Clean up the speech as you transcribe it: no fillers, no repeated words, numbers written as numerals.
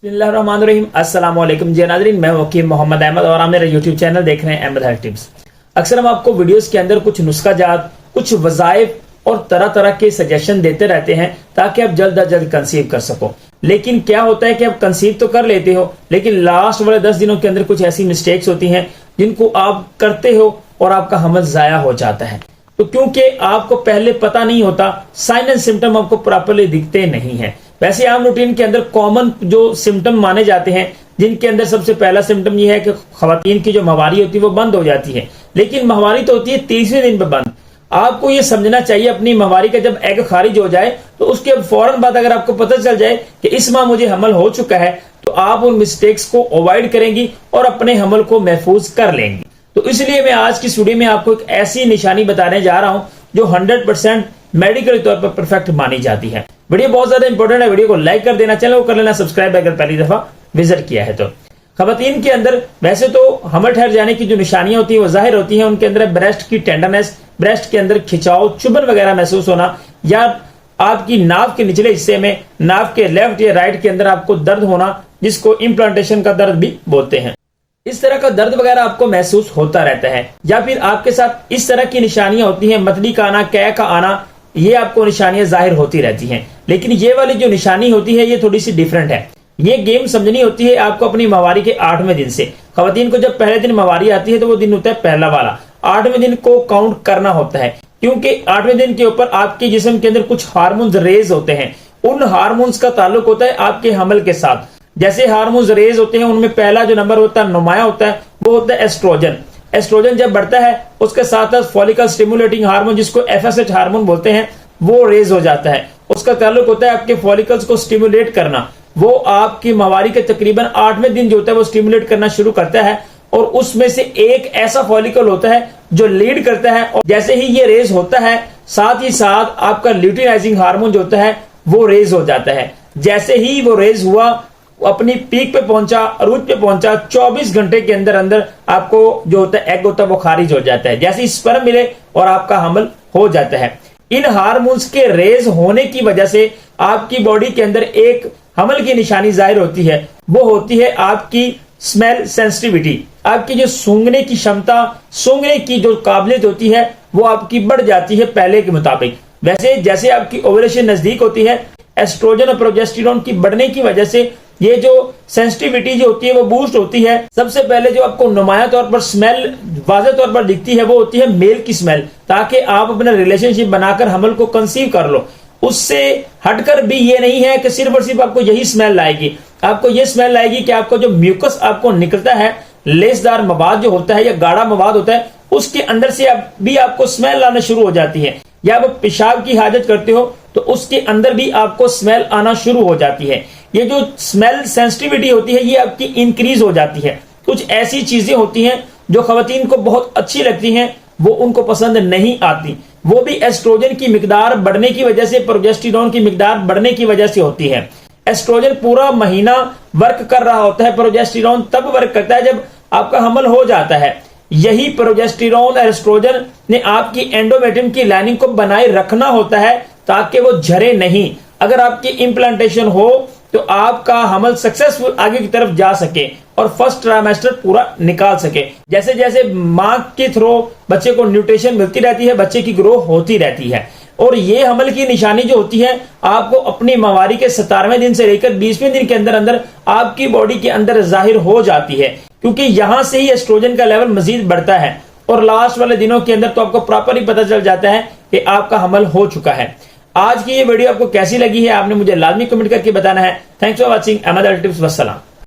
बिस्मिल्लाहिर्रहमानिर्रहीम। अस्सलाम वालेकुम जी नाज़रीन, मैं वकील मोहम्मद अहमद और आप मेरा यूट्यूब चैनल देख रहे हैं अहमद हेल्थ टिप्स। अक्सर हम आपको वीडियोस के अंदर कुछ नुस्खा जात, कुछ वज़ाइफ और तरह तरह के सजेशन देते रहते हैं ताकि आप जल्द अज जल्द कंसीव कर सको। लेकिन क्या होता है कि आप कंसीव तो कर लेते हो, लेकिन लास्ट वाले 10 दिनों के अंदर कुछ ऐसी मिस्टेक्स होती हैं जिनको आप करते हो और आपका हमल जाया हो जाता है। तो क्योंकि आपको पहले पता नहीं होता, साइन एंड सिम्टम आपको प्रॉपर्ली दिखते नहीं है। वैसे आम रूटीन के अंदर कॉमन जो सिम्टम माने जाते हैं, जिनके अंदर सबसे पहला सिम्टम यह है कि खवातीन की जो माहवारी होती है वो बंद हो जाती है। लेकिन माहवारी तो होती है 30वें दिन पे बंद। आपको ये समझना चाहिए अपनी माहवारी का जब एग खारिज हो जाए तो उसके फौरन बाद अगर आपको पता चल जाए कि इस माह मुझे हमल हो चुका है, तो आप उन मिस्टेक्स को अवॉइड करेंगी और अपने हमल को महफूज कर लेंगी। तो इसलिए मैं आज की वीडियो में आपको एक ऐसी निशानी बताने जा रहा हूं जो 100% मेडिकल तौर पर परफेक्ट मानी जाती है। वीडियो बहुत ज्यादा इंपॉर्टेंट है, वीडियो को लाइक कर देना, चैनल को कर लेना सब्सक्राइब अगर पहली दफा विजिट किया है तो। खवातीन के अंदर वैसे तो हमल ठहर जाने की जो निशानियां होती है वो जाहिर होती है। उनके अंदर ब्रेस्ट की टेंडरनेस, ब्रेस्ट के अंदर खिंचाव, चुभन वगैरह महसूस होना, या आपकी नाव के निचले हिस्से में, नाव के लेफ्ट या राइट के अंदर आपको दर्द होना, जिसको इम्प्लांटेशन का दर्द भी बोलते हैं। इस तरह का दर्द वगैरह आपको महसूस होता रहता है। या फिर आपके साथ इस तरह की निशानियां होती हैं, मतली का आना, कै का आना, ये आपको निशानियां जाहिर होती रहती हैं। लेकिन ये वाली जो निशानी होती है ये थोड़ी सी डिफरेंट है। ये गेम समझनी होती है आपको अपनी माहवारी के 8वें दिन से। खवातीन को जब पहले दिन माहवारी आती है तो वो दिन होता है पहला वाला। 8वें दिन को काउंट करना होता है, क्योंकि 8वें दिन के ऊपर आपके जिस्म के अंदर कुछ हार्मोन्स रेज होते हैं। उन हार्मोन्स का ताल्लुक होता है आपके हमल के साथ। जैसे हार्मोन्स रेज होते हैं, उनमें पहला जो नंबर होता है, नुमाया होता है, वो होता है एस्ट्रोजन। एस्ट्रोजन जब बढ़ता है उसके साथ साथ फॉलिकल स्टिमुलेटिंग हार्मोन, जिसको एफएसएच हार्मोन बोलते हैं, वो रेज हो जाता है। उसका ताल्लुक होता है आपके फॉलिकल्स को स्टिमुलेट करना। वो आपकी माहवारी के तकरीबन 8वें दिन जो होता है वो स्टिमुलेट करना शुरू करता है, और उसमें से एक ऐसा फॉलिकल होता है जो लीड करता है। और जैसे ही ये रेज होता है, साथ ही साथ आपका ल्यूटिनाइजिंग हार्मोन जो होता है वो रेज हो जाता है। जैसे ही वो रेज हुआ, अपनी पीक पे पहुंचा, अरूज पे पहुंचा, 24 घंटे के अंदर अंदर आपको जो होता है एग होता है वो खारिज हो जाता है। जैसे स्पर्म मिले और आपका हमल हो जाता है। इन हार्मोन्स के रेज होने की वजह से आपकी बॉडी के अंदर एक हमल की निशानी जाहिर होती है। वो होती है आपकी स्मेल सेंसिटिविटी। आपकी जो सूंघने की क्षमता, सूंघने की जो काबिलियत होती है वो आपकी बढ़ जाती है पहले के मुताबिक। वैसे जैसे आपकी ओवुलेशन नजदीक होती है, एस्ट्रोजन और प्रोजेस्टेरोन की बढ़ने की वजह से ये जो सेंसिटिविटी जो होती है वो बूस्ट होती है। सबसे पहले जो आपको नुमाया तौर पर स्मेल वाज़ेह तौर पर दिखती है वो होती है मेल की स्मेल, ताकि आप अपना रिलेशनशिप बनाकर हमल को कंसीव कर लो। उससे हटकर भी ये नहीं है कि सिर्फ और सिर्फ आपको यही स्मेल लाएगी। आपको ये स्मेल लाएगी कि आपको जो म्यूकस आपको निकलता है, लेसदार मवाद जो होता है या गाढ़ा मवाद होता है, उसके अंदर से भी आपको स्मेल लाना शुरू हो जाती है। या आप पेशाब की हाजत करते हो तो उसके अंदर भी आपको स्मेल आना शुरू हो जाती है। ये जो स्मेल सेंसिटिविटी होती है ये आपकी इंक्रीज हो जाती है। कुछ ऐसी चीजें होती हैं जो खवातीन को बहुत अच्छी लगती हैं, वो उनको पसंद नहीं आती। वो भी एस्ट्रोजन की मिकदार बढ़ने की वजह से, प्रोजेस्टेरोन की मिकदार बढ़ने की वजह से होती है। एस्ट्रोजन पूरा महीना वर्क कर रहा होता है, प्रोजेस्टेरोन तब वर्क करता है जब आपका हमल हो जाता है। यही प्रोजेस्टेरोन और एस्ट्रोजन ने आपकी एंडोमेट्रियम की लाइनिंग को बनाए रखना होता है ताकि वो झरे नहीं। अगर आपकी इम्प्लांटेशन हो तो आपका हमल सक्सेसफुल आगे की तरफ जा सके और फर्स्ट ट्राइमेस्टर पूरा निकाल सके। जैसे जैसे मां के थ्रू बच्चे को न्यूट्रिशन मिलती रहती है, बच्चे की ग्रो होती रहती है। और ये हमल की निशानी जो होती है आपको अपनी माहवारी के 17वें दिन से लेकर 20वें दिन के अंदर अंदर आपकी बॉडी के अंदर जाहिर हो जाती है, क्योंकि यहां से ही एस्ट्रोजन का लेवल मजीद बढ़ता है। और लास्ट वाले दिनों के अंदर तो आपको प्रॉपरली पता चल जाता है कि आपका हमल हो चुका है। आज की ये वीडियो आपको कैसी लगी है आपने मुझे लाजमी कमेंट करके बताना है। Thanks for watching Ahmad health tips. वस्सलाम।